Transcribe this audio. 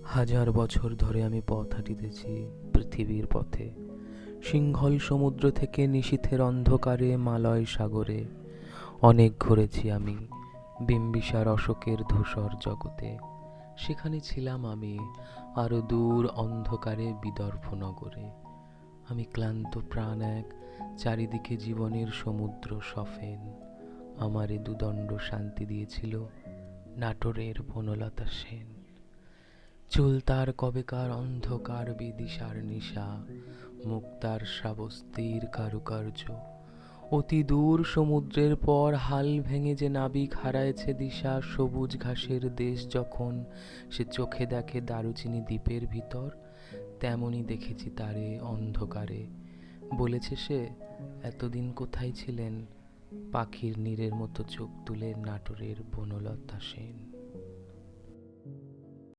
হাজার বছর ধরে আমি পথ হাঁটিতেছি পৃথিবীর পথে, সিংহল সমুদ্র থেকে নিশীথের অন্ধকারে মালয় সাগরে। অনেক ঘুরেছি আমি বিম্বিসার অশোকের ধূসর জগতে। সেখানে ছিলাম আমি আরো দূর অন্ধকারে বিদর্ভ নগরে। আমি ক্লান্ত প্রাণ এক, চারিদিকে জীবনের সমুদ্র সফেন। আমারে দুদণ্ড শান্তি দিয়েছিল নাটোরের বনলতা সেন। চুল তার কবেকার অন্ধকার বিদিশার নিশা, মুক্তার শ্রাবস্তির কারুকার্য। অতি দূর সমুদ্রের পর হাল ভেঙে যে নাবিক হারায়েছে দিশা, সবুজ ঘাসের দেশ যখন সে চোখে দেখে দারুচিনি দ্বীপের ভিতর, তেমনি দেখেছি তারে অন্ধকারে। বলেছে সে, এতদিন কোথায় ছিলেন? পাখির নীড়ের মতো চোখ তুলে নাটোরের বনলতা সেন।